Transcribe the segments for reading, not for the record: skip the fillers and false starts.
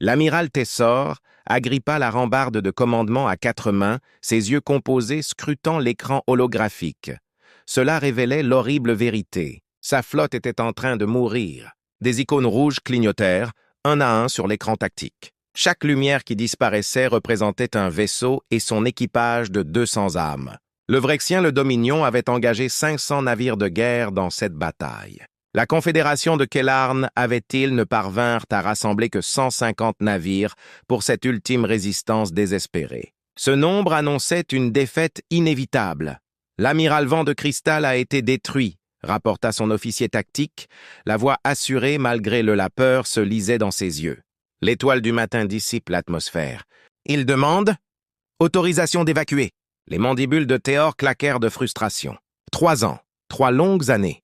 L'amiral Tessor agrippa la rambarde de commandement à 4 mains, ses yeux composés scrutant l'écran holographique. Cela révélait l'horrible vérité. Sa flotte était en train de mourir. Des icônes rouges clignotèrent, un à un sur l'écran tactique. Chaque lumière qui disparaissait représentait un vaisseau et son équipage de 200 âmes. Le Vrexien le Dominion avait engagé 500 navires de guerre dans cette bataille. La Confédération de Kellarn avait-il ne parvinrent à rassembler que 150 navires pour cette ultime résistance désespérée. Ce nombre annonçait une défaite inévitable. L'amiral Vent de Cristal a été détruit, rapporta son officier tactique. La voix assurée, malgré la peur, se lisait dans ses yeux. L'étoile du matin dissipe l'atmosphère. Il demande « Autorisation d'évacuer ». Les mandibules de Théor claquèrent de frustration. 3 ans, 3 longues années.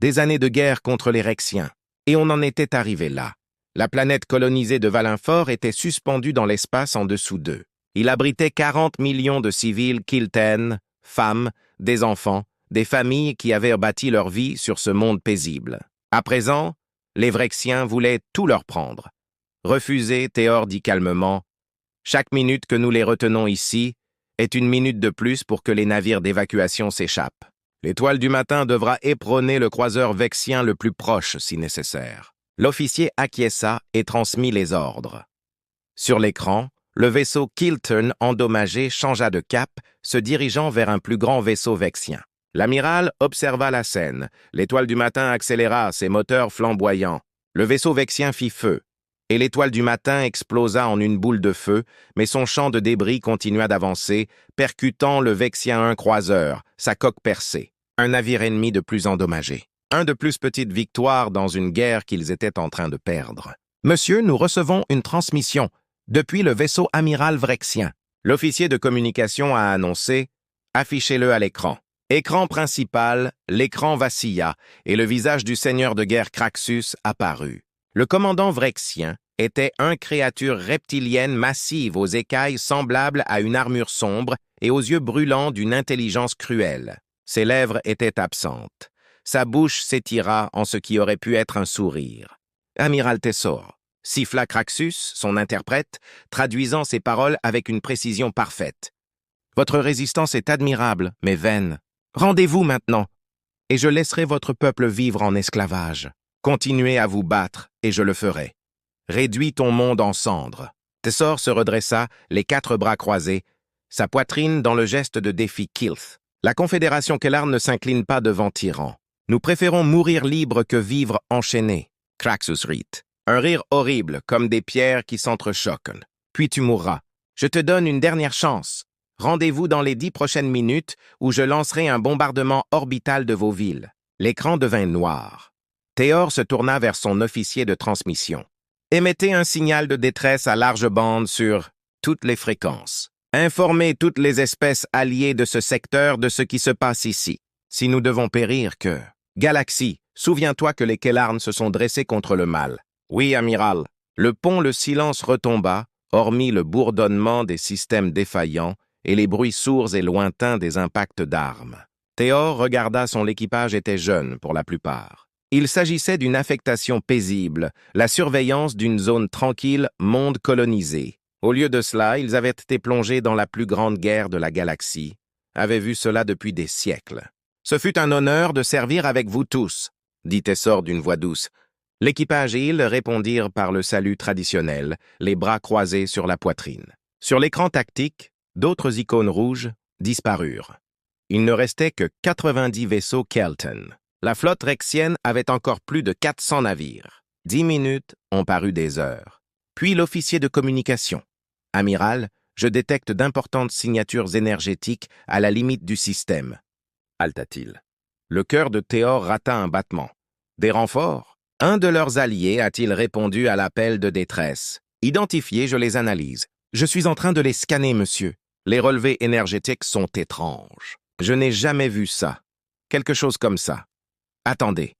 Des années de guerre contre les Rexiens. Et on en était arrivé là. La planète colonisée de Valinfort était suspendue dans l'espace en dessous d'eux. Il abritait 40 millions de civils Kilten, femmes, des enfants, des familles qui avaient bâti leur vie sur ce monde paisible. À présent, les Vrexiens voulaient tout leur prendre. Refusé, Théor dit calmement, « Chaque minute que nous les retenons ici est une minute de plus pour que les navires d'évacuation s'échappent. L'étoile du matin devra éperonner le croiseur vexien le plus proche si nécessaire. » L'officier acquiesça et transmit les ordres. Sur l'écran, le vaisseau Kilton endommagé changea de cap, se dirigeant vers un plus grand vaisseau vexien. L'amiral observa la scène. L'étoile du matin accéléra, ses moteurs flamboyants. Le vaisseau vexien fit feu. Et l'étoile du matin explosa en une boule de feu, mais son champ de débris continua d'avancer, percutant le Vexien 1 croiseur, sa coque percée. Un navire ennemi de plus endommagé. Un de plus petite victoire dans une guerre qu'ils étaient en train de perdre. « Monsieur, nous recevons une transmission depuis le vaisseau amiral Vrexien. » L'officier de communication a annoncé « Affichez-le à l'écran. » Écran principal, l'écran vacilla, et le visage du seigneur de guerre Craxus apparut. Le commandant Vrexien était une créature reptilienne massive aux écailles semblables à une armure sombre et aux yeux brûlants d'une intelligence cruelle. Ses lèvres étaient absentes. Sa bouche s'étira en ce qui aurait pu être un sourire. « Amiral Tessor » siffla Craxus, son interprète, traduisant ses paroles avec une précision parfaite. « Votre résistance est admirable, mais vaine. Rendez-vous maintenant, et je laisserai votre peuple vivre en esclavage. Continuez à vous battre, et je le ferai. Réduis ton monde en cendres. » Tessor se redressa, les 4 bras croisés, sa poitrine dans le geste de défi Kilth. La Confédération Kellarn ne s'incline pas devant tyran. Nous préférons mourir libres que vivre enchaînés. Craxus rit. Un rire horrible, comme des pierres qui s'entrechoquent. Puis tu mourras. Je te donne une dernière chance. Rendez-vous dans les 10 prochaines minutes où je lancerai un bombardement orbital de vos villes. L'écran devint noir. Théor se tourna vers son officier de transmission. « Émettez un signal de détresse à large bande sur toutes les fréquences. Informez toutes les espèces alliées de ce secteur de ce qui se passe ici. Si nous devons périr que... Galaxie, souviens-toi que les Kellarn se sont dressés contre le mal. Oui, amiral. » Le silence retomba, hormis le bourdonnement des systèmes défaillants et les bruits sourds et lointains des impacts d'armes. Théor regarda son équipage était jeune pour la plupart. Il s'agissait d'une affectation paisible, la surveillance d'une zone tranquille, monde colonisé. Au lieu de cela, ils avaient été plongés dans la plus grande guerre de la galaxie, avaient vu cela depuis des siècles. « Ce fut un honneur de servir avec vous tous, » dit Tessor d'une voix douce. L'équipage et ils répondirent par le salut traditionnel, les bras croisés sur la poitrine. Sur l'écran tactique, d'autres icônes rouges disparurent. Il ne restait que 90 vaisseaux Kelton. La flotte rexienne avait encore plus de 400 navires. 10 minutes ont paru des heures. Puis l'officier de communication. « Amiral, je détecte d'importantes signatures énergétiques à la limite du système. » Halta-t-il. Le cœur de Théor rata un battement. « Des renforts ?» Un de leurs alliés a-t-il répondu à l'appel de détresse. « Identifiés, je les analyse. Je suis en train de les scanner, monsieur. Les relevés énergétiques sont étranges. Je n'ai jamais vu ça. Quelque chose comme ça. Attendez.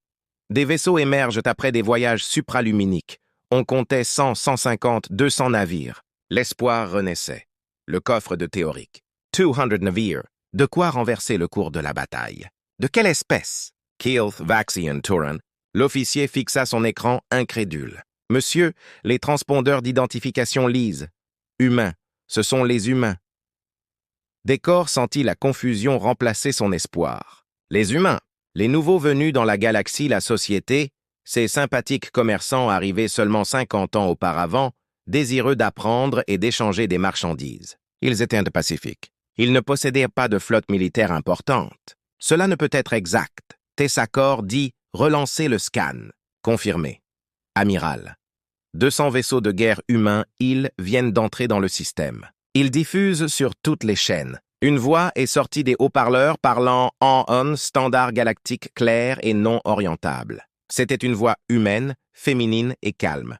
Des vaisseaux émergent après des voyages supraluminiques. On comptait 100, 150, 200 navires. L'espoir renaissait. Le coffre de théorique. 200 navires. De quoi renverser le cours de la bataille? De quelle espèce? Kilth, Vaxian, Turan. L'officier fixa son écran incrédule. Monsieur, les transpondeurs d'identification lisent. Humains, ce sont les humains. Décor sentit la confusion remplacer son espoir. Les humains, les nouveaux venus dans la galaxie, la société, ces sympathiques commerçants arrivés seulement 50 ans auparavant, désireux d'apprendre et d'échanger des marchandises. Ils étaient pacifiques. Ils ne possédaient pas de flotte militaire importante. Cela ne peut être exact. Tessacor dit « relancer le scan ». Confirmé. Amiral. 200 vaisseaux de guerre humains, ils viennent d'entrer dans le système. Ils diffusent sur toutes les chaînes. Une voix est sortie des haut-parleurs parlant en on standard galactique clair et non orientable. C'était une voix humaine, féminine et calme.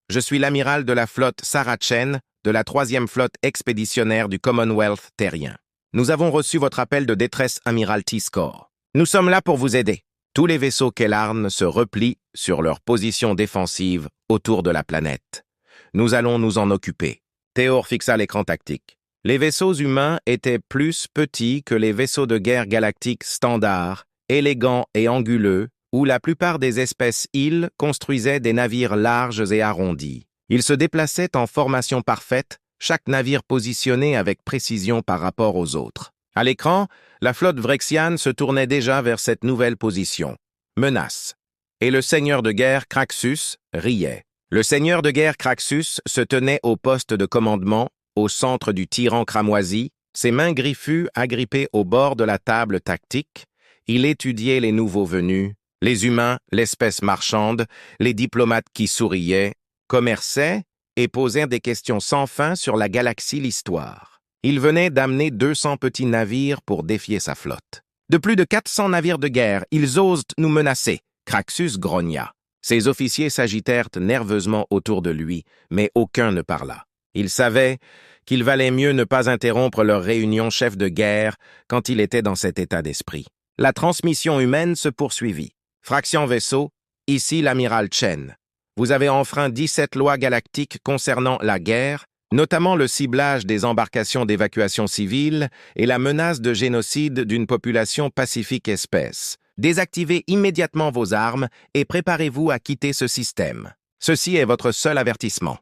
Je suis l'amiral de la flotte Sarachen, de la 3e flotte expéditionnaire du Commonwealth terrien. Nous avons reçu votre appel de détresse, amiral T-Score. Nous sommes là pour vous aider. Tous les vaisseaux Kellarn se replient sur leur position défensive autour de la planète. Nous allons nous en occuper. Théor fixa l'écran tactique. Les vaisseaux humains étaient plus petits que les vaisseaux de guerre galactiques standards, élégants et anguleux, où la plupart des espèces îles construisaient des navires larges et arrondis. Ils se déplaçaient en formation parfaite, chaque navire positionné avec précision par rapport aux autres. À l'écran, la flotte vrexiane se tournait déjà vers cette nouvelle position. Menace. Et le seigneur de guerre Craxus riait. Le seigneur de guerre Craxus se tenait au poste de commandement, au centre du tyran cramoisi, ses mains griffues agrippées au bord de la table tactique. Il étudiait les nouveaux venus, les humains, l'espèce marchande, les diplomates qui souriaient, commerçaient et posaient des questions sans fin sur la galaxie, l'histoire. Il venait d'amener 200 petits navires pour défier sa flotte. De plus de 400 navires de guerre, ils osent nous menacer. Craxus grogna. Ses officiers s'agitèrent nerveusement autour de lui, mais aucun ne parla. Ils savaient qu'il valait mieux ne pas interrompre leur réunion chef de guerre quand il était dans cet état d'esprit. La transmission humaine se poursuivit. Fraction vaisseau, ici l'amiral Chen. Vous avez enfreint 17 lois galactiques concernant la guerre, notamment le ciblage des embarcations d'évacuation civile et la menace de génocide d'une population pacifique espèce. Désactivez immédiatement vos armes et préparez-vous à quitter ce système. Ceci est votre seul avertissement.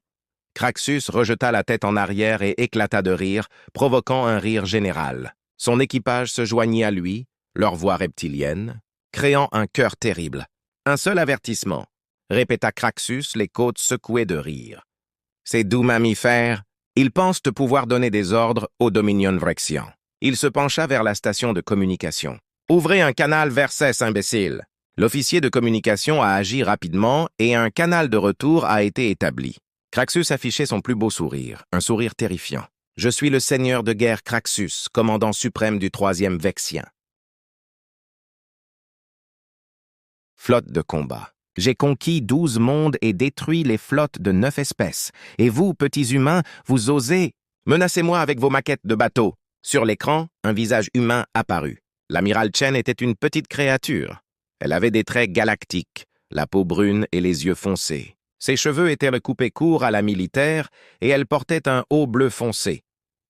Craxus rejeta la tête en arrière et éclata de rire, provoquant un rire général. Son équipage se joignit à lui, leur voix reptilienne, créant un chœur terrible. Un seul avertissement, répéta Craxus, les côtes secouées de rire. Ces doux mammifères, ils pensent pouvoir donner des ordres au Dominion Vrexian. Il se pencha vers la station de communication. Ouvrez un canal Vercès, imbécile. L'officier de communication a agi rapidement et un canal de retour a été établi. Craxus affichait son plus beau sourire, un sourire terrifiant. Je suis le seigneur de guerre Craxus, commandant suprême du 3e Vexien. Flotte de combat. J'ai conquis 12 mondes et détruit les flottes de 9 espèces. Et vous, petits humains, vous osez? Menacez-moi avec vos maquettes de bateaux. Sur l'écran, un visage humain apparut. L'amiral Chen était une petite créature. Elle avait des traits galactiques, la peau brune et les yeux foncés. Ses cheveux étaient recoupés courts à la militaire et elle portait un haut bleu foncé,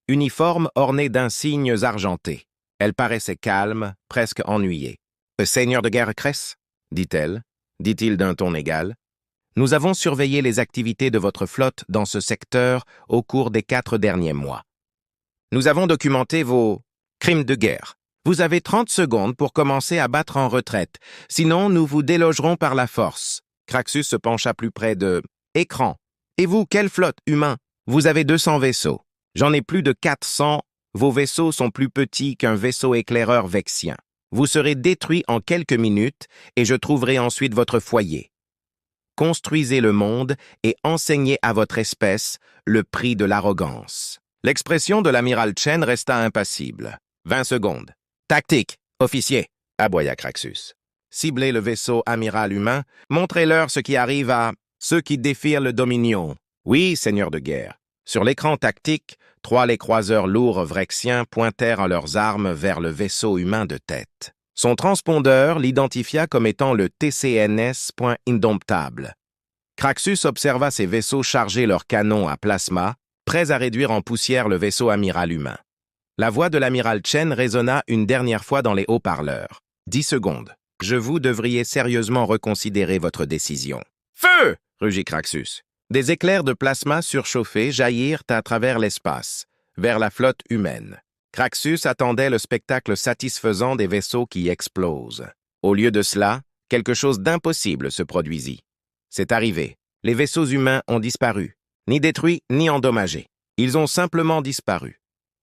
uniforme orné d'insignes argentés. Elle paraissait calme, presque ennuyée. « Seigneur de guerre Cress ?» dit-elle, dit-il d'un ton égal. « Nous avons surveillé les activités de votre flotte dans ce secteur au cours des 4 derniers mois. Nous avons documenté vos crimes de guerre. Vous avez 30 secondes pour commencer à battre en retraite, sinon nous vous délogerons par la force. » Craxus se pencha plus près de écran. « Et vous, quelle flotte, humain? Vous avez 200 vaisseaux. J'en ai plus de 400. Vos vaisseaux sont plus petits qu'un vaisseau éclaireur vexien. Vous serez détruits en quelques minutes et je trouverai ensuite votre foyer. Construisez le monde et enseignez à votre espèce le prix de l'arrogance. » L'expression de l'amiral Chen resta impassible. 20 secondes. « Tactique, officier !» aboya Craxus. « Ciblez le vaisseau amiral humain, montrez-leur ce qui arrive à ceux qui défient le Dominion. »« Oui, seigneur de guerre. » Sur l'écran tactique, 3 les croiseurs lourds vrexiens pointèrent leurs armes vers le vaisseau humain de tête. Son transpondeur l'identifia comme étant le TCNS.Indomptable. Craxus observa ces vaisseaux charger leurs canons à plasma, prêts à réduire en poussière le vaisseau amiral humain. La voix de l'amiral Chen résonna une dernière fois dans les haut-parleurs. 10 secondes. « Vous devriez sérieusement reconsidérer votre décision. »« Feu !» rugit Craxus. Des éclairs de plasma surchauffés jaillirent à travers l'espace, vers la flotte humaine. Craxus attendait le spectacle satisfaisant des vaisseaux qui explosent. Au lieu de cela, quelque chose d'impossible se produisit. C'est arrivé. Les vaisseaux humains ont disparu, ni détruits ni endommagés. Ils ont simplement disparu.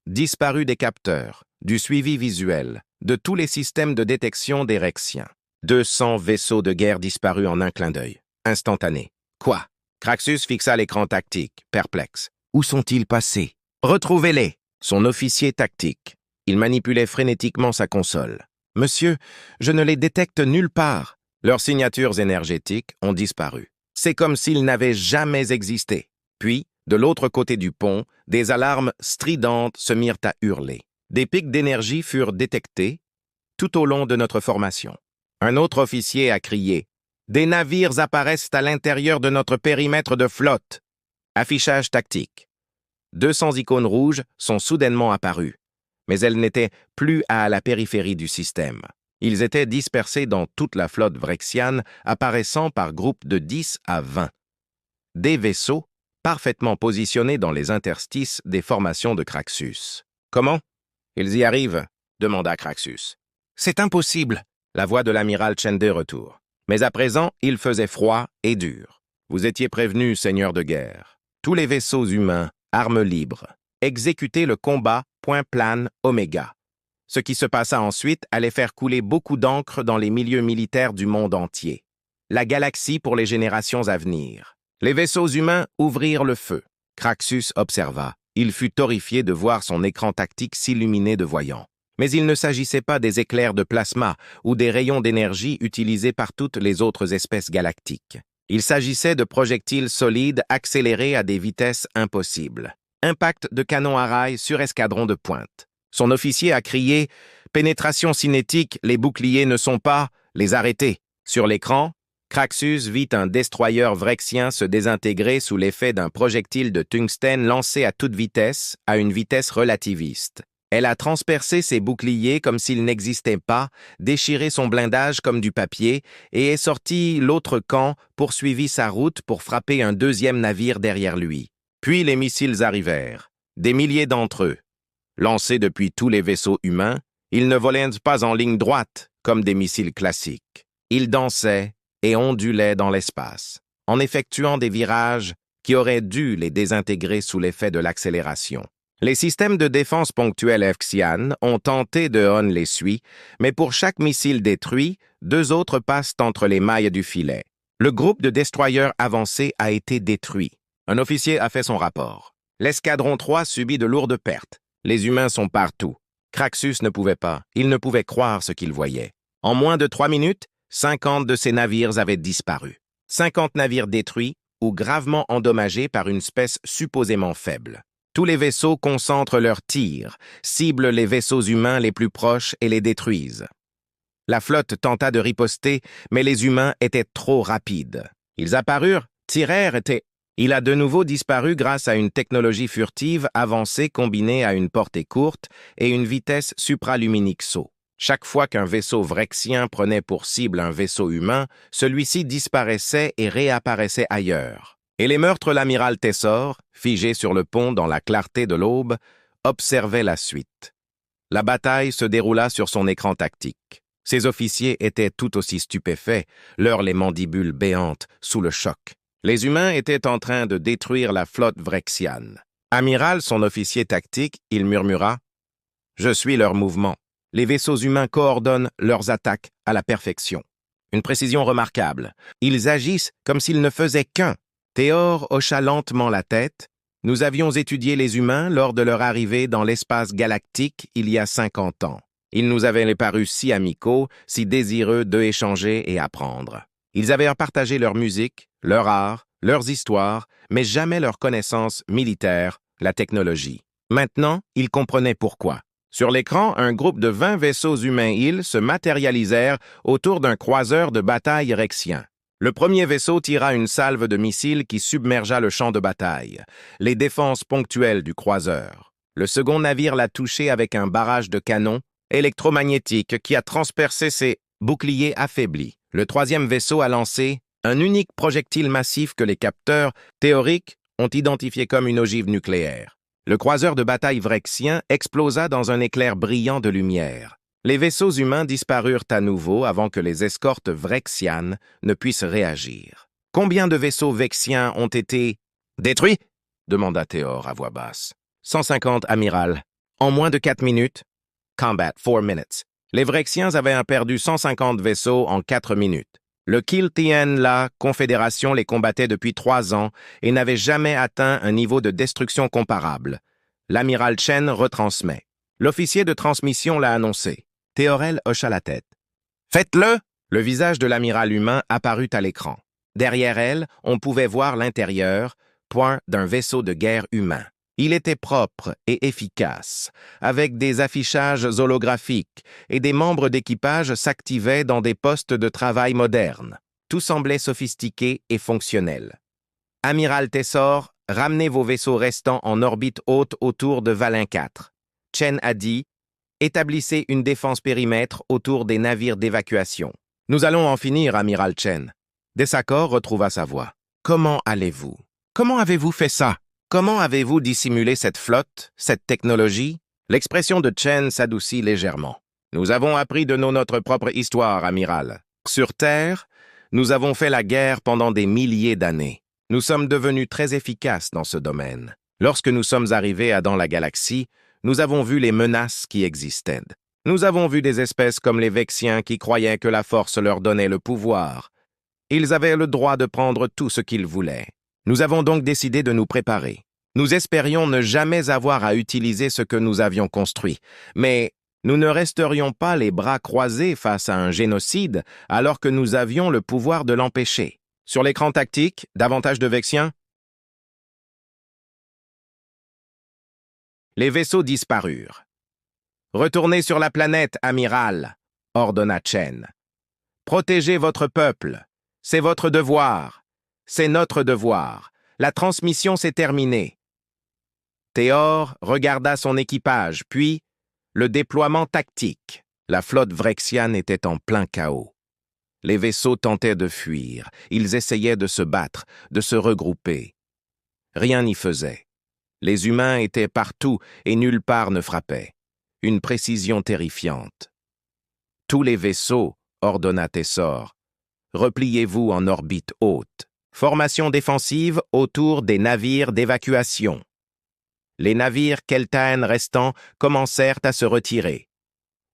Disparu des capteurs, du suivi visuel, de tous les systèmes de détection des Rexiens. 200 vaisseaux de guerre disparus en un clin d'œil. Instantané. Quoi? Craxus fixa l'écran tactique, perplexe. Où sont-ils passés? Retrouvez-les! Son officier tactique. Il manipulait frénétiquement sa console. Monsieur, je ne les détecte nulle part. Leurs signatures énergétiques ont disparu. C'est comme s'ils n'avaient jamais existé. Puis, de l'autre côté du pont, des alarmes stridentes se mirent à hurler. Des pics d'énergie furent détectés tout au long de notre formation. Un autre officier a crié « Des navires apparaissent à l'intérieur de notre périmètre de flotte !» Affichage tactique. 200 icônes rouges sont soudainement apparues, mais elles n'étaient plus à la périphérie du système. Ils étaient dispersés dans toute la flotte vrexiane, apparaissant par groupes de 10 à 20. Des vaisseaux parfaitement positionnés dans les interstices des formations de Craxus. « Comment? Ils y arrivent ?» demanda Craxus. « C'est impossible !» La voix de l'amiral Chende retour. Mais à présent, il faisait froid et dur. Vous étiez prévenu, seigneur de guerre. Tous les vaisseaux humains, armes libres, exécutaient le combat point plane Oméga. Ce qui se passa ensuite allait faire couler beaucoup d'encre dans les milieux militaires du monde entier. La galaxie pour les générations à venir. Les vaisseaux humains ouvrirent le feu. Craxus observa. Il fut horrifié de voir son écran tactique s'illuminer de voyants. Mais il ne s'agissait pas des éclairs de plasma ou des rayons d'énergie utilisés par toutes les autres espèces galactiques. Il s'agissait de projectiles solides accélérés à des vitesses impossibles. Impact de canon à rail sur escadron de pointe. Son officier a crié « Pénétration cinétique, les boucliers ne sont pas, les arrêter !» Sur l'écran, Craxus vit un destroyer vrexien se désintégrer sous l'effet d'un projectile de tungstène lancé à toute vitesse, à une vitesse relativiste. Elle a transpercé ses boucliers comme s'ils n'existaient pas, déchiré son blindage comme du papier et est sorti l'autre camp, poursuivi sa route pour frapper un deuxième navire derrière lui. Puis les missiles arrivèrent, des milliers d'entre eux. Lancés depuis tous les vaisseaux humains, ils ne volaient pas en ligne droite comme des missiles classiques. Ils dansaient et ondulaient dans l'espace, en effectuant des virages qui auraient dû les désintégrer sous l'effet de l'accélération. Les systèmes de défense ponctuels Efxian ont tenté de on les suit, mais pour chaque missile détruit, 2 autres passent entre les mailles du filet. Le groupe de destroyers avancés a été détruit. Un officier a fait son rapport. L'escadron 3 subit de lourdes pertes. Les humains sont partout. Craxus ne pouvait pas. Il ne pouvait croire ce qu'il voyait. En moins de 3 minutes, 50 de ces navires avaient disparu. 50 navires détruits ou gravement endommagés par une espèce supposément faible. Tous les vaisseaux concentrent leurs tirs, ciblent les vaisseaux humains les plus proches et les détruisent. La flotte tenta de riposter, mais les humains étaient trop rapides. Ils apparurent, tirèrent, Il a de nouveau disparu grâce à une technologie furtive avancée combinée à une portée courte et une vitesse supraluminique saut. Chaque fois qu'un vaisseau vrexien prenait pour cible un vaisseau humain, celui-ci disparaissait et réapparaissait ailleurs. Et les meurtres l'amiral Tessor, figé sur le pont dans la clarté de l'aube, observait la suite. La bataille se déroula sur son écran tactique. Ses officiers étaient tout aussi stupéfaits, leurs les mandibules béantes sous le choc. Les humains étaient en train de détruire la flotte vrexiane. Amiral, son officier tactique, il murmura « Je suis leur mouvement. Les vaisseaux humains coordonnent leurs attaques à la perfection. Une précision remarquable. Ils agissent comme s'ils ne faisaient qu'un. » Théor hocha lentement la tête. Nous avions étudié les humains lors de leur arrivée dans l'espace galactique il y a 50 ans. Ils nous avaient paru si amicaux, si désireux d'échanger et apprendre. Ils avaient partagé leur musique, leur art, leurs histoires, mais jamais leur connaissance militaire, la technologie. Maintenant, ils comprenaient pourquoi. Sur l'écran, un groupe de 20 vaisseaux humains-îles se matérialisèrent autour d'un croiseur de bataille rexien. Le premier vaisseau tira une salve de missiles qui submergea le champ de bataille, les défenses ponctuelles du croiseur. Le second navire l'a touché avec un barrage de canons électromagnétiques qui a transpercé ses boucliers affaiblis. Le troisième vaisseau a lancé Un unique projectile massif que les capteurs théoriques ont identifié comme une ogive nucléaire. Le croiseur de bataille vrexien explosa dans un éclair brillant de lumière. Les vaisseaux humains disparurent à nouveau avant que les escortes vrexianes ne puissent réagir. Combien de vaisseaux vexiens ont été détruits? Demanda Théor à voix basse. 150, amiral. En moins de 4 minutes? Combat, 4 minutes. Les Vrexiens avaient perdu 150 vaisseaux en 4 minutes. Le Kiltian, la Confédération, les combattait depuis 3 ans et n'avait jamais atteint un niveau de destruction comparable. L'amiral Chen retransmet. L'officier de transmission l'a annoncé. Théorel hocha la tête. « Faites-le !» Le visage de l'amiral humain apparut à l'écran. Derrière elle, on pouvait voir l'intérieur, point d'un vaisseau de guerre humain. Il était propre et efficace, avec des affichages holographiques et des membres d'équipage s'activaient dans des postes de travail modernes. Tout semblait sophistiqué et fonctionnel. Amiral Tessor, ramenez vos vaisseaux restants en orbite haute autour de Valin 4. Chen a dit, établissez une défense périmètre autour des navires d'évacuation. Nous allons en finir, amiral Chen. Dessacor retrouva sa voix. Comment allez-vous? Comment avez-vous fait ça? Comment avez-vous dissimulé cette flotte, cette technologie? L'expression de Chen s'adoucit légèrement. Nous avons appris de notre propre histoire, amiral. Sur Terre, nous avons fait la guerre pendant des milliers d'années. Nous sommes devenus très efficaces dans ce domaine. Lorsque nous sommes arrivés dans la galaxie, nous avons vu les menaces qui existaient. Nous avons vu des espèces comme les Vexiens qui croyaient que la force leur donnait le pouvoir. Ils avaient le droit de prendre tout ce qu'ils voulaient. Nous avons donc décidé de nous préparer. Nous espérions ne jamais avoir à utiliser ce que nous avions construit, mais nous ne resterions pas les bras croisés face à un génocide alors que nous avions le pouvoir de l'empêcher. Sur l'écran tactique, davantage de Vexiens? Les vaisseaux disparurent. « Retournez sur la planète, amiral !» ordonna Chen. « Protégez votre peuple. C'est votre devoir. C'est notre devoir. La transmission s'est terminée. » Théor regarda son équipage, puis le déploiement tactique. La flotte vrexiane était en plein chaos. Les vaisseaux tentaient de fuir. Ils essayaient de se battre, de se regrouper. Rien n'y faisait. Les humains étaient partout et nulle part ne frappait. Une précision terrifiante. « Tous les vaisseaux, ordonna Tessor, repliez-vous en orbite haute. Formation défensive autour des navires d'évacuation. » Les navires keltaènes restants commencèrent à se retirer.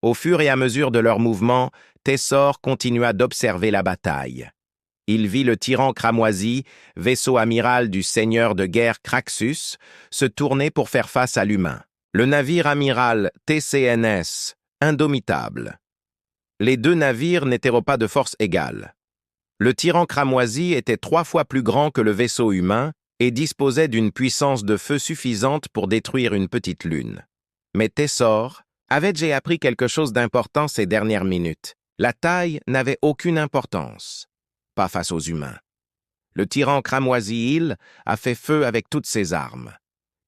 Au fur et à mesure de leur mouvement, Tessor continua d'observer la bataille. Il vit le tyran cramoisi, vaisseau amiral du seigneur de guerre Craxus, se tourner pour faire face à l'humain. Le navire amiral TCNS, indomitable. Les deux navires n'étaient pas de force égale. Le tyran cramoisi était 3 fois plus grand que le vaisseau humain et disposait d'une puissance de feu suffisante pour détruire une petite lune. Mais Tessor avait déjà appris quelque chose d'important ces dernières minutes. La taille n'avait aucune importance, pas face aux humains. Le tyran cramoisi-il a fait feu avec toutes ses armes.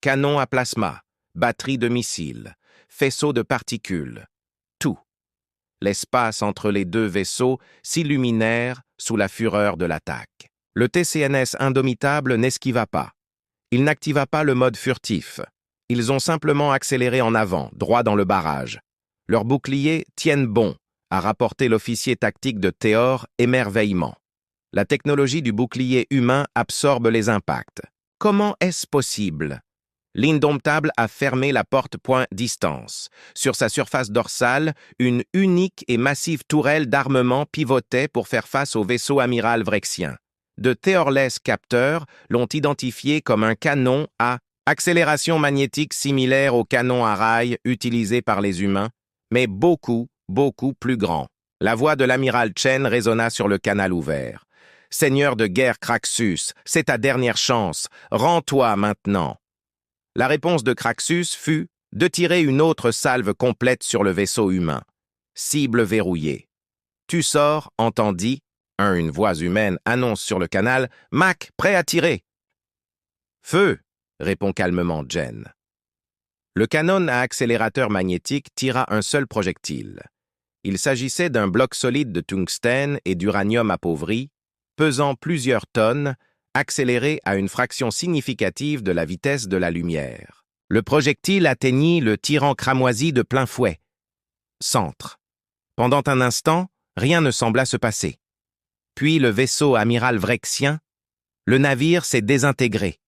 Canon à plasma, batterie de missiles, faisceaux de particules, tout. L'espace entre les deux vaisseaux s'illuminèrent sous la fureur de l'attaque. Le TCNS indomitable n'esquiva pas. Il n'activa pas le mode furtif. Ils ont simplement accéléré en avant, droit dans le barrage. Leurs boucliers tiennent bon, a rapporté l'officier tactique de Théor, émerveillement. La technologie du bouclier humain absorbe les impacts. Comment est-ce possible? L'indomptable a fermé la porte point distance. Sur sa surface dorsale, une unique et massive tourelle d'armement pivotait pour faire face au vaisseau amiral vrexien. De Théorless capteurs l'ont identifié comme un canon à accélération magnétique similaire au canon à rail utilisé par les humains, mais beaucoup, beaucoup plus grand. La voix de l'amiral Chen résonna sur le canal ouvert. « Seigneur de guerre Craxus, c'est ta dernière chance. Rends-toi maintenant. » La réponse de Craxus fut de tirer une autre salve complète sur le vaisseau humain. Cible verrouillée. Tussor entendit, une voix humaine annonce sur le canal, « Mac, prêt à tirer !»« Feu !» répond calmement Jen. Le canon à accélérateur magnétique tira un seul projectile. Il s'agissait d'un bloc solide de tungstène et d'uranium appauvri, pesant plusieurs tonnes, accéléré à une fraction significative de la vitesse de la lumière. Le projectile atteignit le tyran cramoisi de plein fouet. Centre. Pendant un instant, rien ne sembla se passer. Puis le vaisseau amiral vrexien, le navire s'est désintégré.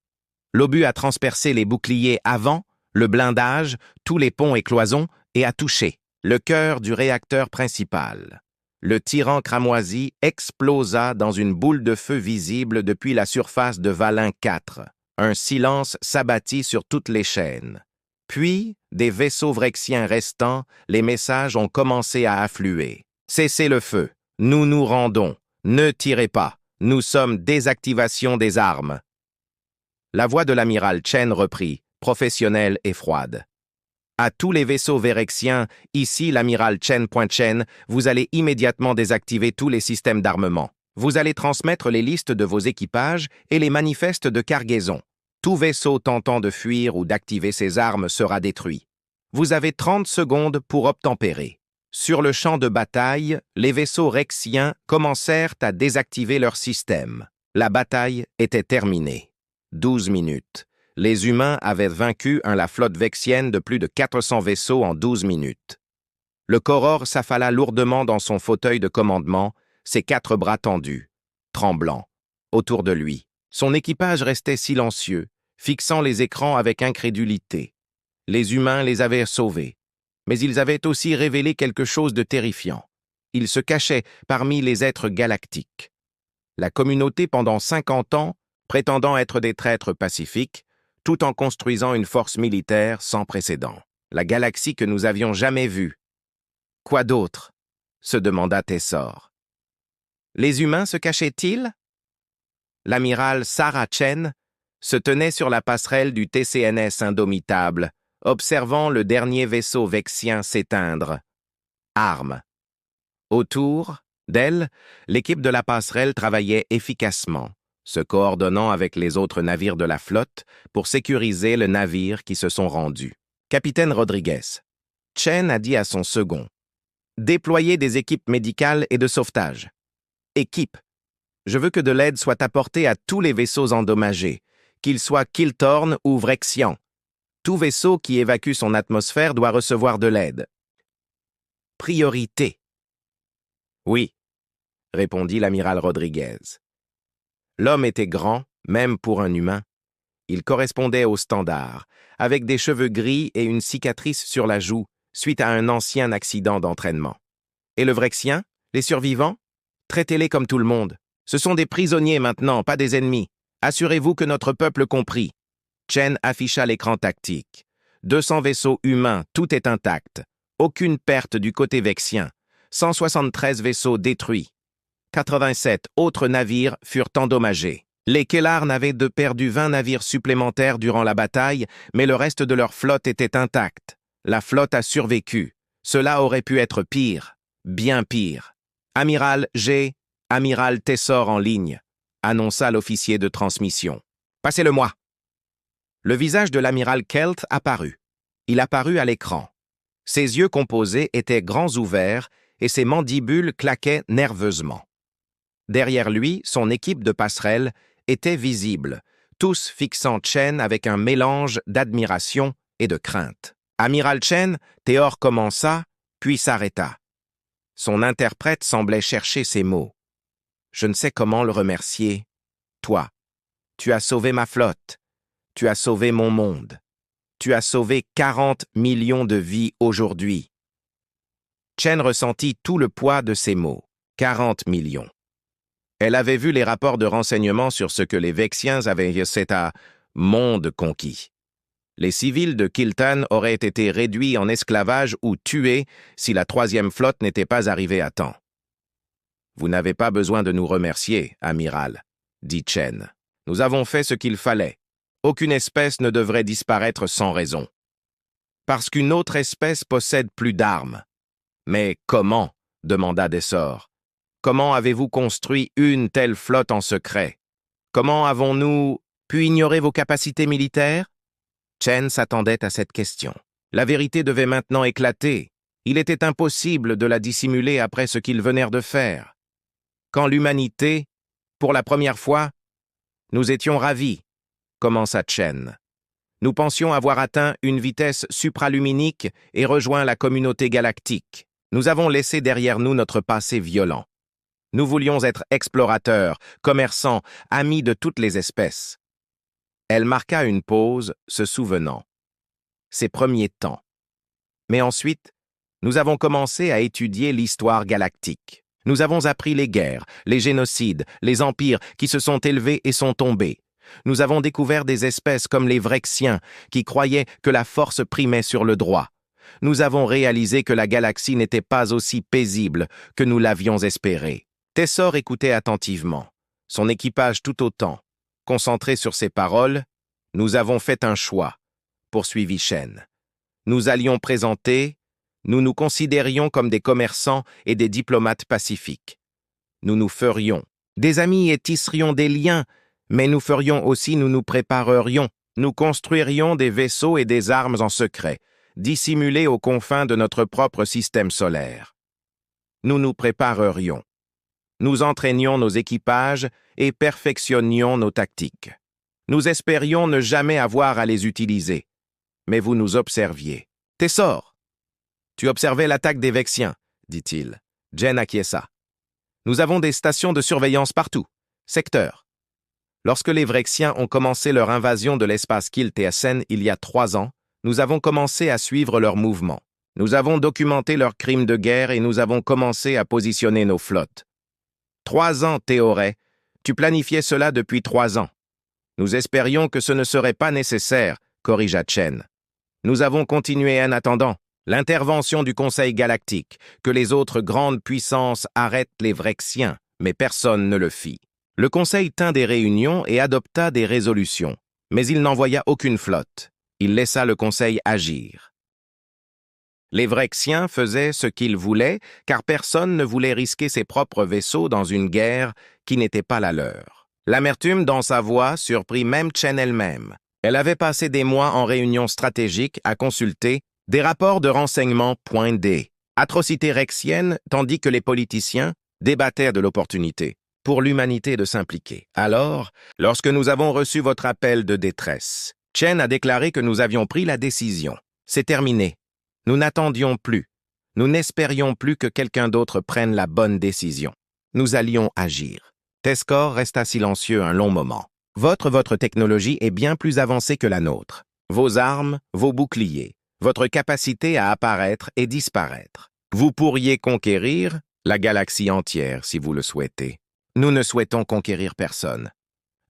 L'obus a transpercé les boucliers avant, le blindage, tous les ponts et cloisons et a touché le cœur du réacteur principal. Le tyran cramoisi explosa dans une boule de feu visible depuis la surface de Valin 4. Un silence s'abattit sur toutes les chaînes. Puis, des vaisseaux vrexiens restants, les messages ont commencé à affluer. « Cessez le feu. Nous nous rendons. Ne tirez pas. Nous sommes désactivation des armes. » La voix de l'amiral Chen reprit, professionnelle et froide. « À tous les vaisseaux vérexiens, ici l'amiral Chen. Vous allez immédiatement désactiver tous les systèmes d'armement. Vous allez transmettre les listes de vos équipages et les manifestes de cargaison. Tout vaisseau tentant de fuir ou d'activer ses armes sera détruit. Vous avez 30 secondes pour obtempérer. » Sur le champ de bataille, les vaisseaux rexiens commencèrent à désactiver leur système. La bataille était terminée. 12 minutes. Les humains avaient vaincu la flotte vexienne de plus de 400 vaisseaux en 12 minutes. Le Koror s'affala lourdement dans son fauteuil de commandement, ses 4 bras tendus, tremblants, autour de lui. Son équipage restait silencieux, fixant les écrans avec incrédulité. Les humains les avaient sauvés. Mais ils avaient aussi révélé quelque chose de terrifiant. Ils se cachaient parmi les êtres galactiques. La communauté, pendant 50 ans, prétendant être des traîtres pacifiques, tout en construisant une force militaire sans précédent. La galaxie que nous avions jamais vue. Quoi d'autre? Se demanda Tessor. Les humains se cachaient-ils? L'amiral Sarah Chen se tenait sur la passerelle du TCNS indomitable, observant le dernier vaisseau vexien s'éteindre. Armes. Autour d'elle, l'équipe de la passerelle travaillait efficacement, se coordonnant avec les autres navires de la flotte pour sécuriser le navire qui se sont rendus. Capitaine Rodriguez, Chen a dit à son second, « Déployez des équipes médicales et de sauvetage. Équipe. Je veux que de l'aide soit apportée à tous les vaisseaux endommagés, qu'ils soient Kiltorn ou Vrexian. Tout vaisseau qui évacue son atmosphère doit recevoir de l'aide. » Priorité. Oui, répondit l'amiral Rodriguez. L'homme était grand, même pour un humain. Il correspondait au standard, avec des cheveux gris et une cicatrice sur la joue, suite à un ancien accident d'entraînement. Et le Vrexien, les survivants? Traitez-les comme tout le monde. Ce sont des prisonniers maintenant, pas des ennemis. Assurez-vous que notre peuple comprit. Chen afficha l'écran tactique. 200 vaisseaux humains, tout est intact. Aucune perte du côté vexien. 173 vaisseaux détruits. 87 autres navires furent endommagés. Les Kellarn avaient perdu 20 navires supplémentaires durant la bataille, mais le reste de leur flotte était intact. La flotte a survécu. Cela aurait pu être pire, bien pire. Amiral G, amiral Tessor en ligne, annonça l'officier de transmission. Passez-le-moi. Le visage de l'amiral Kelt apparut. Il apparut à l'écran. Ses yeux composés étaient grands ouverts et ses mandibules claquaient nerveusement. Derrière lui, son équipe de passerelle était visible, tous fixant Chen avec un mélange d'admiration et de crainte. Amiral Chen, Théor commença, puis s'arrêta. Son interprète semblait chercher ses mots. « Je ne sais comment le remercier. Toi, tu as sauvé ma flotte. Tu as sauvé mon monde. Tu as sauvé 40 millions de vies aujourd'hui. » Chen ressentit tout le poids de ces mots. 40 millions. Elle avait vu les rapports de renseignement sur ce que les Vexiens avaient cet monde conquis. Les civils de Kiltan auraient été réduits en esclavage ou tués si la 3e flotte n'était pas arrivée à temps. « Vous n'avez pas besoin de nous remercier, amiral, » dit Chen. « Nous avons fait ce qu'il fallait. Aucune espèce ne devrait disparaître sans raison. Parce qu'une autre espèce possède plus d'armes. » « Mais comment ?» demanda Dessor. « Comment avez-vous construit une telle flotte en secret? Comment avons-nous pu ignorer vos capacités militaires ?» Chen s'attendait à cette question. La vérité devait maintenant éclater. Il était impossible de la dissimuler après ce qu'ils venèrent de faire. Quand l'humanité Pour la première fois, nous étions ravis, commença Chen. Nous pensions avoir atteint une vitesse supraluminique et rejoint la communauté galactique. Nous avons laissé derrière nous notre passé violent. Nous voulions être explorateurs, commerçants, amis de toutes les espèces. Elle marqua une pause, se souvenant. Ses premiers temps. Mais ensuite, nous avons commencé à étudier l'histoire galactique. Nous avons appris les guerres, les génocides, les empires qui se sont élevés et sont tombés. Nous avons découvert des espèces comme les Vrexiens qui croyaient que la force primait sur le droit. Nous avons réalisé que la galaxie n'était pas aussi paisible que nous l'avions espéré. Tessor écoutait attentivement, son équipage tout autant. Concentré sur ses paroles, nous avons fait un choix, poursuivit Chen. Nous allions présenter, nous nous considérions comme des commerçants et des diplomates pacifiques. Nous nous ferions des amis et tisserions des liens, mais nous ferions aussi, nous nous préparerions, nous construirions des vaisseaux et des armes en secret, dissimulés aux confins de notre propre système solaire. Nous nous préparerions. Nous entraînions nos équipages et perfectionnions nos tactiques. Nous espérions ne jamais avoir à les utiliser. Mais vous nous observiez. Tessor, tu observais l'attaque des Vexiens, dit-il. Jen acquiesça. Nous avons des stations de surveillance partout. Secteur. Lorsque les Vrexiens ont commencé leur invasion de l'espace Kilteasen il y a 3 ans, nous avons commencé à suivre leurs mouvements. Nous avons documenté leurs crimes de guerre et nous avons commencé à positionner nos flottes. 3 ans, Théoret. Tu planifiais cela depuis 3 ans. Nous espérions que ce ne serait pas nécessaire, corrigea Chen. Nous avons continué en attendant l'intervention du Conseil galactique, que les autres grandes puissances arrêtent les Vrexiens, mais personne ne le fit. Le Conseil tint des réunions et adopta des résolutions, mais il n'envoya aucune flotte. Il laissa le Conseil agir. Les Vrexiens faisaient ce qu'ils voulaient, car personne ne voulait risquer ses propres vaisseaux dans une guerre qui n'était pas la leur. L'amertume dans sa voix surprit même Chen elle-même. Elle avait passé des mois en réunion stratégique à consulter des rapports de renseignement .d, atrocités rexiennes, tandis que les politiciens débattaient de l'opportunité pour l'humanité de s'impliquer. Alors, lorsque nous avons reçu votre appel de détresse, Chen a déclaré que nous avions pris la décision. C'est terminé. Nous n'attendions plus. Nous n'espérions plus que quelqu'un d'autre prenne la bonne décision. Nous allions agir. Teskor resta silencieux un long moment. Votre technologie est bien plus avancée que la nôtre. Vos armes, vos boucliers, votre capacité à apparaître et disparaître. Vous pourriez conquérir la galaxie entière si vous le souhaitez. Nous ne souhaitons conquérir personne.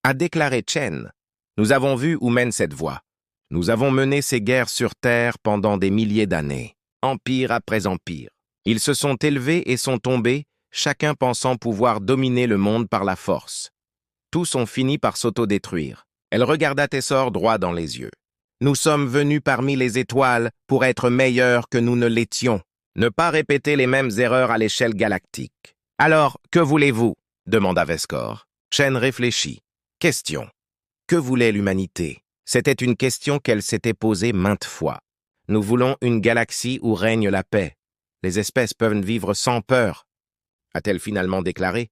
A déclaré Chen, nous avons vu où mène cette voie. Nous avons mené ces guerres sur Terre pendant des milliers d'années, empire après empire. Ils se sont élevés et sont tombés, chacun pensant pouvoir dominer le monde par la force. Tous ont fini par s'autodétruire. Elle regarda Tessor droit dans les yeux. Nous sommes venus parmi les étoiles pour être meilleurs que nous ne l'étions. Ne pas répéter les mêmes erreurs à l'échelle galactique. Alors, que voulez-vous? Demanda Veskor. Chen réfléchit. Question. Que voulait l'humanité? C'était une question qu'elle s'était posée maintes fois. Nous voulons une galaxie où règne la paix. Les espèces peuvent vivre sans peur, a-t-elle finalement déclaré.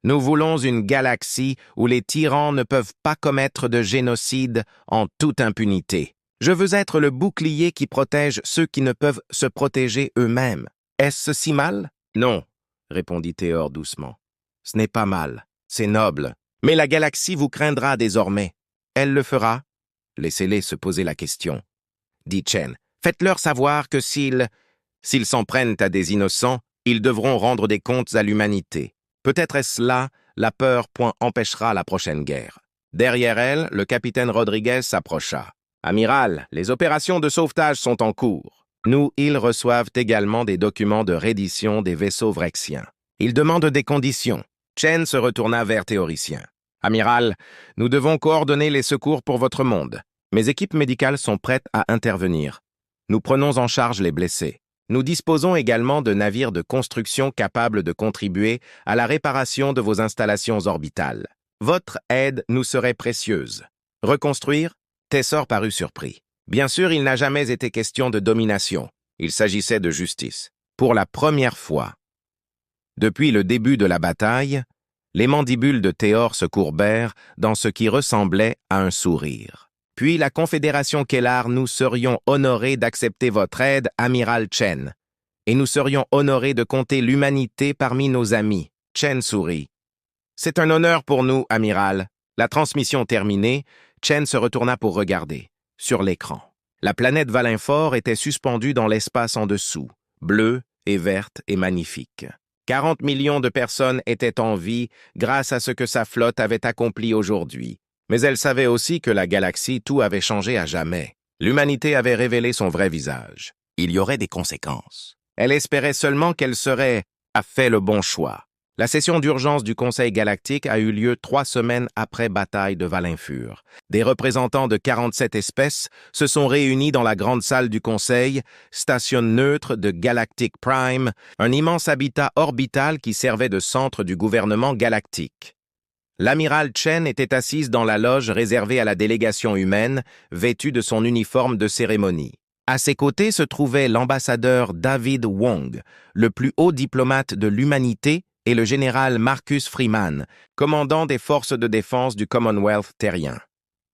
Nous voulons une galaxie où les tyrans ne peuvent pas commettre de génocide en toute impunité. Je veux être le bouclier qui protège ceux qui ne peuvent se protéger eux-mêmes. Est-ce si mal? Non, répondit Théor doucement. Ce n'est pas mal, c'est noble. Mais la galaxie vous craindra désormais. Elle le fera? Laissez-les se poser la question. Dit Chen, faites-leur savoir que s'ils s'en prennent à des innocents, ils devront rendre des comptes à l'humanité. Peut-être est-ce là la peur empêchera la prochaine guerre. Derrière elle, le capitaine Rodriguez s'approcha. Amiral, les opérations de sauvetage sont en cours. Ils reçoivent également des documents de reddition des vaisseaux vrexiens. Ils demandent des conditions. Chen se retourna vers Théoricien. Amiral, nous devons coordonner les secours pour votre monde. Mes équipes médicales sont prêtes à intervenir. Nous prenons en charge les blessés. Nous disposons également de navires de construction capables de contribuer à la réparation de vos installations orbitales. Votre aide nous serait précieuse. Reconstruire? Tessor parut surpris. Bien sûr, il n'a jamais été question de domination. Il s'agissait de justice. Pour la première fois, depuis le début de la bataille, Les mandibules de Théor se courbèrent dans ce qui ressemblait à un sourire. Puis la Confédération Kellar, nous serions honorés d'accepter votre aide, amiral Chen. Et nous serions honorés de compter l'humanité parmi nos amis. Chen sourit. C'est un honneur pour nous, amiral. La transmission terminée, Chen se retourna pour regarder. Sur l'écran, la planète Valinfort était suspendue dans l'espace en dessous, bleue et verte et magnifique. 40 millions de personnes étaient en vie grâce à ce que sa flotte avait accompli aujourd'hui. Mais elle savait aussi que la galaxie, tout avait changé à jamais. L'humanité avait révélé son vrai visage. Il y aurait des conséquences. Elle espérait seulement qu'elle a fait le bon choix. La session d'urgence du Conseil galactique a eu lieu 3 semaines après bataille de Valinfur. Des représentants de 47 espèces se sont réunis dans la grande salle du Conseil, station neutre de Galactic Prime, un immense habitat orbital qui servait de centre du gouvernement galactique. L'amiral Chen était assise dans la loge réservée à la délégation humaine, vêtue de son uniforme de cérémonie. À ses côtés se trouvait l'ambassadeur David Wong, le plus haut diplomate de l'humanité, et le général Marcus Freeman, commandant des forces de défense du Commonwealth terrien.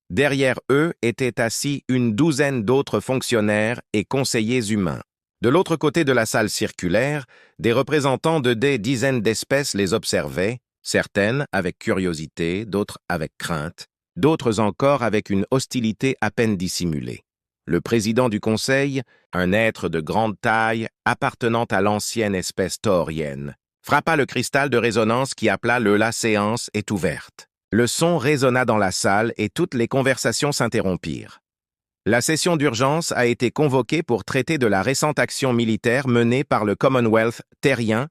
Derrière eux étaient assis une douzaine d'autres fonctionnaires et conseillers humains. De l'autre côté de la salle circulaire, des représentants de des dizaines d'espèces les observaient, certaines avec curiosité, d'autres avec crainte, d'autres encore avec une hostilité à peine dissimulée. Le président du conseil, un être de grande taille appartenant à l'ancienne espèce taurienne, frappa le cristal de résonance qui appela le « La séance est ouverte ». Le son résonna dans la salle et toutes les conversations s'interrompirent. La session d'urgence a été convoquée pour traiter de la récente action militaire menée par le Commonwealth terrien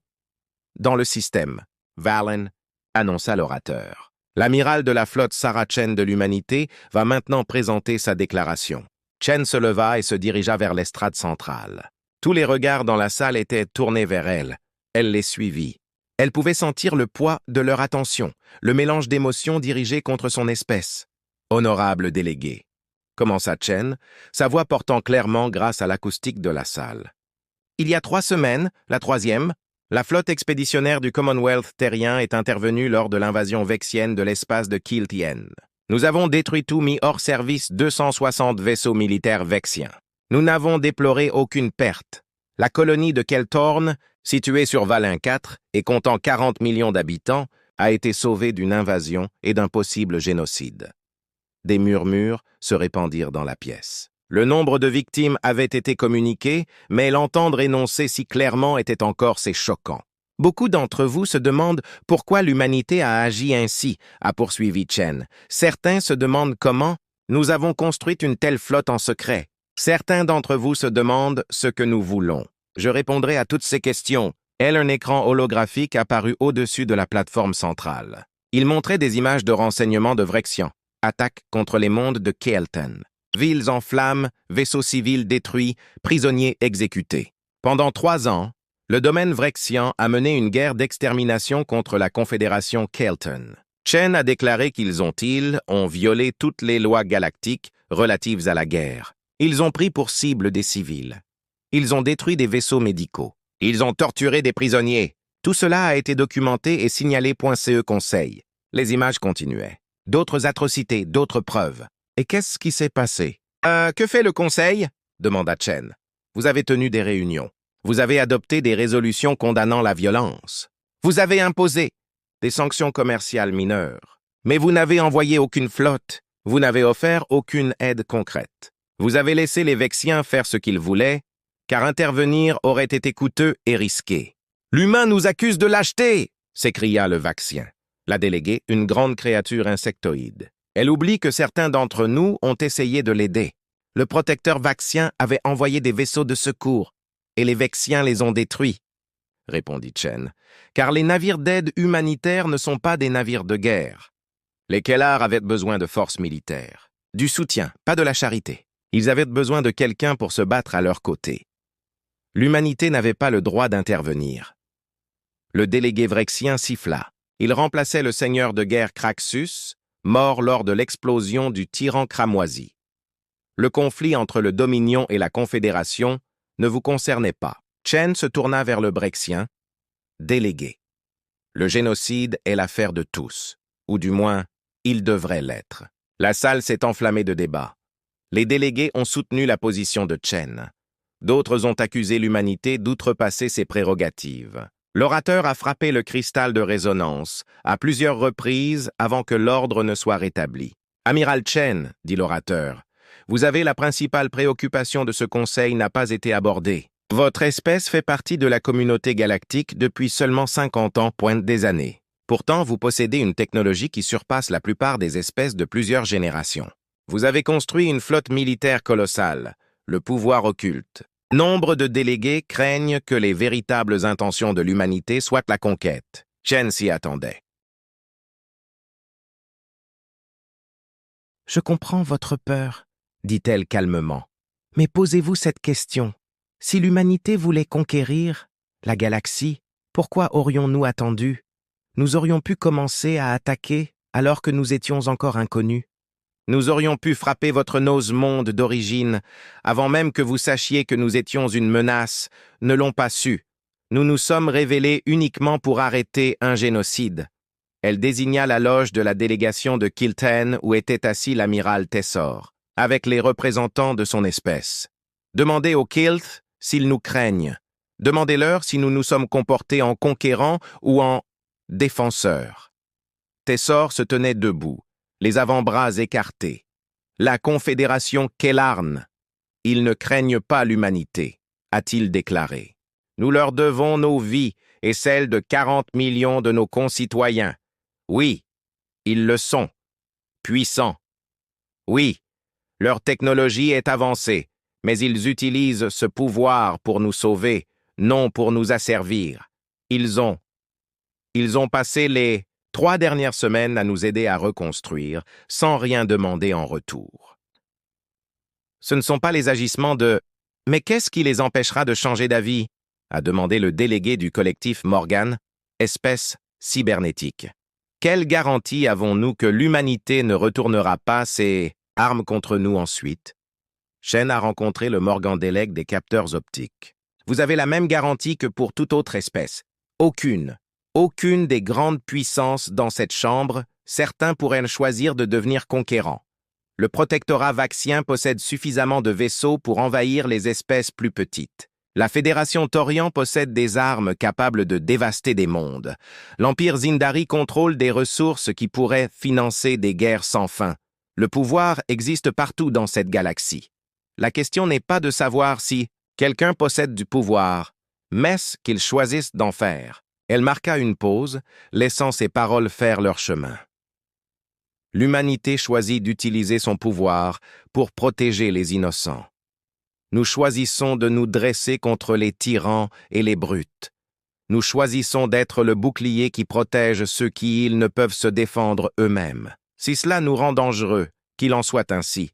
dans le système. Valen, annonça l'orateur. L'amiral de la flotte Sarah Chen de l'humanité va maintenant présenter sa déclaration. Chen se leva et se dirigea vers l'estrade centrale. Tous les regards dans la salle étaient tournés vers elle. Elle les suivit. Elle pouvait sentir le poids de leur attention, le mélange d'émotions dirigées contre son espèce. « Honorable délégué », commença Chen, sa voix portant clairement grâce à l'acoustique de la salle. « Il y a 3 semaines, la 3e, la flotte expéditionnaire du Commonwealth terrien est intervenue lors de l'invasion vexienne de l'espace de Kiltien. Nous avons détruit tout mis hors service 260 vaisseaux militaires vexiens. Nous n'avons déploré aucune perte. La colonie de Keltorn, située sur Valin 4 et comptant 40 millions d'habitants, a été sauvée d'une invasion et d'un possible génocide. » Des murmures se répandirent dans la pièce. Le nombre de victimes avait été communiqué, mais l'entendre énoncer si clairement était encore assez choquant. « Beaucoup d'entre vous se demandent pourquoi l'humanité a agi ainsi, » a poursuivi Chen. « Certains se demandent comment nous avons construit une telle flotte en secret. Certains d'entre vous se demandent ce que nous voulons. Je répondrai à toutes ces questions. » Un écran holographique apparut au-dessus de la plateforme centrale. Il montrait des images de renseignements de Vrexian. Attaque contre les mondes de Keelton. Villes en flammes, vaisseaux civils détruits, prisonniers exécutés. Pendant 3 ans, le domaine Vrexian a mené une guerre d'extermination contre la Confédération Keelton. Chen a déclaré qu'ils ont violé toutes les lois galactiques relatives à la guerre. Ils ont pris pour cible des civils. Ils ont détruit des vaisseaux médicaux. Ils ont torturé des prisonniers. Tout cela a été documenté et signalé.ce Conseil. Les images continuaient. D'autres atrocités, d'autres preuves. Et qu'est-ce qui s'est passé? Que fait le Conseil? Demanda Chen. Vous avez tenu des réunions. Vous avez adopté des résolutions condamnant la violence. Vous avez imposé des sanctions commerciales mineures. Mais vous n'avez envoyé aucune flotte. Vous n'avez offert aucune aide concrète. Vous avez laissé les Vexiens faire ce qu'ils voulaient, car intervenir aurait été coûteux et risqué. « L'humain nous accuse de lâcheté !» s'écria le Vaxien. La déléguée, une grande créature insectoïde. Elle oublie que certains d'entre nous ont essayé de l'aider. Le protecteur Vaxien avait envoyé des vaisseaux de secours, et les Vexiens les ont détruits, répondit Chen, car les navires d'aide humanitaire ne sont pas des navires de guerre. Les Kellar avaient besoin de forces militaires, du soutien, pas de la charité. Ils avaient besoin de quelqu'un pour se battre à leur côté. L'humanité n'avait pas le droit d'intervenir. Le délégué Vrexien siffla. Il remplaçait le seigneur de guerre Craxus, mort lors de l'explosion du tyran cramoisi. Le conflit entre le Dominion et la Confédération ne vous concernait pas. Chen se tourna vers le Brexien. Délégué. Le génocide est l'affaire de tous, ou du moins, il devrait l'être. La salle s'est enflammée de débats. Les délégués ont soutenu la position de Chen. D'autres ont accusé l'humanité d'outrepasser ses prérogatives. L'orateur a frappé le cristal de résonance à plusieurs reprises avant que l'ordre ne soit rétabli. « Amiral Chen, dit l'orateur, vous avez la principale préoccupation de ce conseil n'a pas été abordée. Votre espèce fait partie de la communauté galactique depuis seulement 50 ans, pointe des années. Pourtant, vous possédez une technologie qui surpasse la plupart des espèces de plusieurs générations. Vous avez construit une flotte militaire colossale, le pouvoir occulte. Nombre de délégués craignent que les véritables intentions de l'humanité soient la conquête. Chen s'y attendait. « Je comprends votre peur, dit-elle calmement. Mais posez-vous cette question. Si l'humanité voulait conquérir la galaxie, pourquoi aurions-nous attendu? Nous aurions pu commencer à attaquer alors que nous étions encore inconnus. Nous aurions pu frapper votre nose-monde d'origine, avant même que vous sachiez que nous étions une menace, ne l'ont pas su. Nous nous sommes révélés uniquement pour arrêter un génocide. » Elle désigna la loge de la délégation de Kilten où était assis l'amiral Tessor, avec les représentants de son espèce. « Demandez aux Kilt s'ils nous craignent. Demandez-leur si nous nous sommes comportés en conquérants ou en défenseurs. » Tessor se tenait debout, les avant-bras écartés. La confédération Kellarn. Ils ne craignent pas l'humanité, a-t-il déclaré. Nous leur devons nos vies et celles de 40 millions de nos concitoyens. Oui, ils le sont. Puissants. Oui, leur technologie est avancée, mais ils utilisent ce pouvoir pour nous sauver, non pour nous asservir. Ils ont passé les 3 dernières semaines à nous aider à reconstruire, sans rien demander en retour. Ce ne sont pas les agissements de « Mais qu'est-ce qui les empêchera de changer d'avis ?» a demandé le délégué du collectif Morgan, espèce cybernétique. Quelle garantie avons-nous que l'humanité ne retournera pas ses armes contre nous ensuite? Chen a rencontré le Morgan délègue des capteurs optiques. Vous avez la même garantie que pour toute autre espèce. Aucune des grandes puissances dans cette chambre, certains pourraient choisir de devenir conquérants. Le protectorat vaxien possède suffisamment de vaisseaux pour envahir les espèces plus petites. La Fédération Torian possède des armes capables de dévaster des mondes. L'Empire Zindari contrôle des ressources qui pourraient financer des guerres sans fin. Le pouvoir existe partout dans cette galaxie. La question n'est pas de savoir si quelqu'un possède du pouvoir, mais qu'il choisisse d'en faire. Elle marqua une pause, laissant ses paroles faire leur chemin. L'humanité choisit d'utiliser son pouvoir pour protéger les innocents. Nous choisissons de nous dresser contre les tyrans et les brutes. Nous choisissons d'être le bouclier qui protège ceux qui ne peuvent se défendre eux-mêmes. Si cela nous rend dangereux, qu'il en soit ainsi.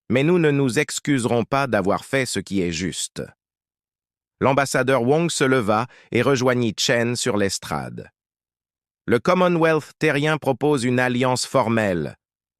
Mais nous ne nous excuserons pas d'avoir fait ce qui est juste. L'ambassadeur Wong se leva et rejoignit Chen sur l'estrade. « Le Commonwealth terrien propose une alliance formelle, »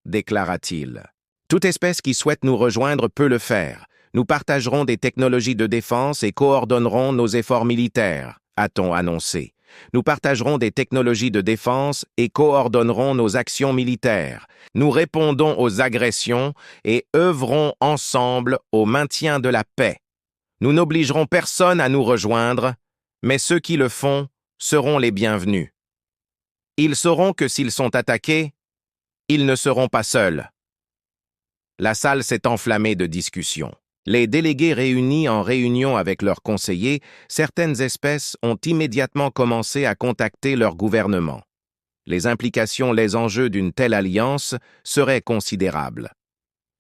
déclara-t-il. « Toute espèce qui souhaite nous rejoindre peut le faire. Nous partagerons des technologies de défense et coordonnerons nos efforts militaires, a-t-on annoncé. Nous partagerons des technologies de défense et coordonnerons nos actions militaires. Nous répondons aux agressions et œuvrons ensemble au maintien de la paix. Nous n'obligerons personne à nous rejoindre, mais ceux qui le font seront les bienvenus. Ils sauront que s'ils sont attaqués, ils ne seront pas seuls. » La salle s'est enflammée de discussions. Les délégués réunis en réunion avec leurs conseillers, certaines espèces ont immédiatement commencé à contacter leur gouvernement. Les implications, les enjeux d'une telle alliance seraient considérables.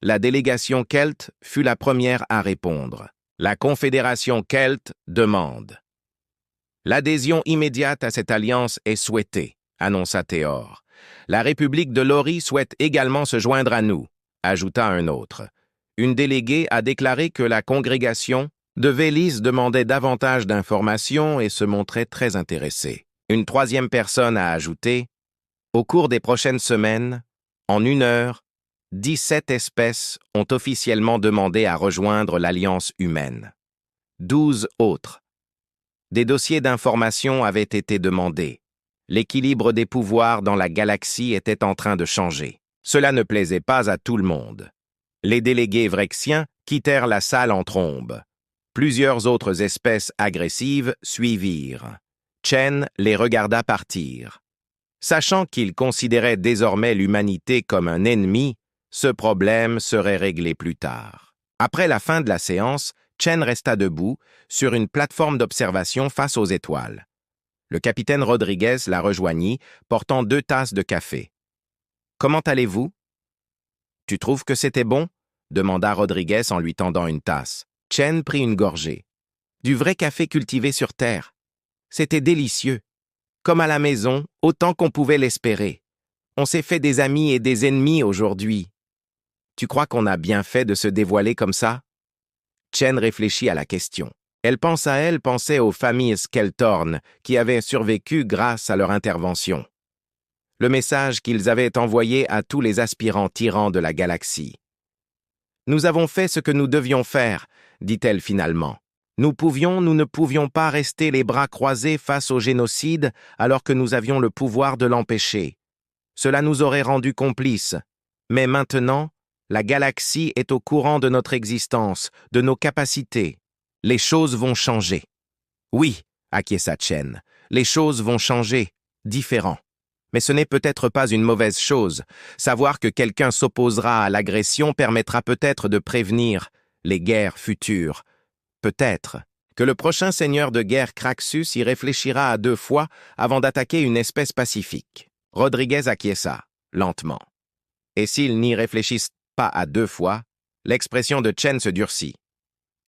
La délégation Kelt fut la première à répondre. La Confédération Kelt demande. L'adhésion immédiate à cette alliance est souhaitée, annonça Théor. La République de Lori souhaite également se joindre à nous, ajouta un autre. Une déléguée a déclaré que la congrégation de Vélis demandait davantage d'informations et se montrait très intéressée. Une troisième personne a ajouté « Au cours des prochaines semaines, en 1 heure, 17 espèces ont officiellement demandé à rejoindre l'Alliance humaine. 12 autres. Des dossiers d'information avaient été demandés. L'équilibre des pouvoirs dans la galaxie était en train de changer. Cela ne plaisait pas à tout le monde. Les délégués vrexiens quittèrent la salle en trombe. Plusieurs autres espèces agressives suivirent. Chen les regarda partir. Sachant qu'il considérait désormais l'humanité comme un ennemi, ce problème serait réglé plus tard. Après la fin de la séance, Chen resta debout sur une plateforme d'observation face aux étoiles. Le capitaine Rodriguez la rejoignit, portant 2 tasses de café. « Comment allez-vous? »« Tu trouves que c'était bon ?» demanda Rodriguez en lui tendant une tasse. Chen prit une gorgée. « Du vrai café cultivé sur Terre. C'était délicieux. Comme à la maison, autant qu'on pouvait l'espérer. On s'est fait des amis et des ennemis aujourd'hui. Tu crois qu'on a bien fait de se dévoiler comme ça? » Chen réfléchit à la question. Elle pensait aux familles Skeltorn qui avaient survécu grâce à leur intervention. Le message qu'ils avaient envoyé à tous les aspirants tyrans de la galaxie. « Nous avons fait ce que nous devions faire, » dit-elle finalement. Nous ne pouvions pas rester les bras croisés face au génocide alors que nous avions le pouvoir de l'empêcher. Cela nous aurait rendus complices. Mais maintenant, la galaxie est au courant de notre existence, de nos capacités. Les choses vont changer. Oui, acquiesça Chen, les choses vont changer, différent. Mais ce n'est peut-être pas une mauvaise chose. Savoir que quelqu'un s'opposera à l'agression permettra peut-être de prévenir les guerres futures. Peut-être que le prochain seigneur de guerre Craxus y réfléchira à 2 fois avant d'attaquer une espèce pacifique. Rodriguez acquiesça, lentement. Et s'il n'y réfléchisse pas à 2 fois, l'expression de Chen se durcit.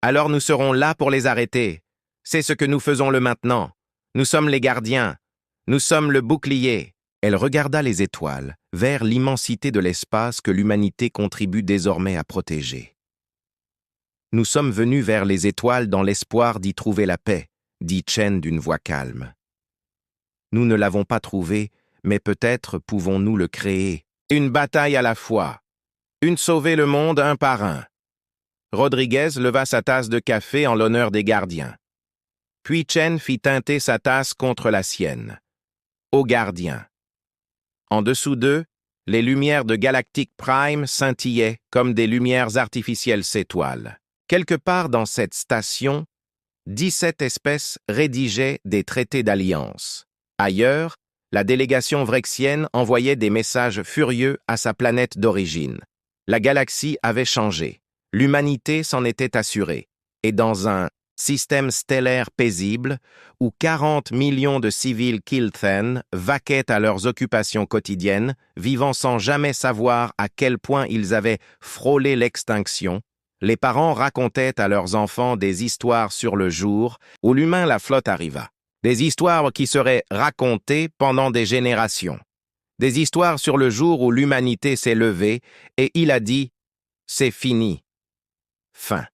Alors nous serons là pour les arrêter. C'est ce que nous faisons le maintenant. Nous sommes les gardiens. Nous sommes le bouclier. Elle regarda les étoiles, vers l'immensité de l'espace que l'humanité contribue désormais à protéger. Nous sommes venus vers les étoiles dans l'espoir d'y trouver la paix, dit Chen d'une voix calme. Nous ne l'avons pas trouvé, mais peut-être pouvons-nous le créer. Une bataille à la fois. Une sauver le monde un par un. Rodriguez leva sa tasse de café en l'honneur des gardiens. Puis Chen fit teinter sa tasse contre la sienne. Aux gardiens. En dessous d'eux, les lumières de Galactic Prime scintillaient comme des lumières artificielles s'étoilent. Quelque part dans cette station, 17 espèces rédigeaient des traités d'alliance. Ailleurs, la délégation vrexienne envoyait des messages furieux à sa planète d'origine. La galaxie avait changé. L'humanité s'en était assurée. Et dans un système stellaire paisible, où 40 millions de civils Kilthen vaquaient à leurs occupations quotidiennes, vivant sans jamais savoir à quel point ils avaient frôlé l'extinction, les parents racontaient à leurs enfants des histoires sur le jour où l'humain la flotte arriva. Des histoires qui seraient racontées pendant des générations. Des histoires sur le jour où l'humanité s'est levée et il a dit « C'est fini. Fin ».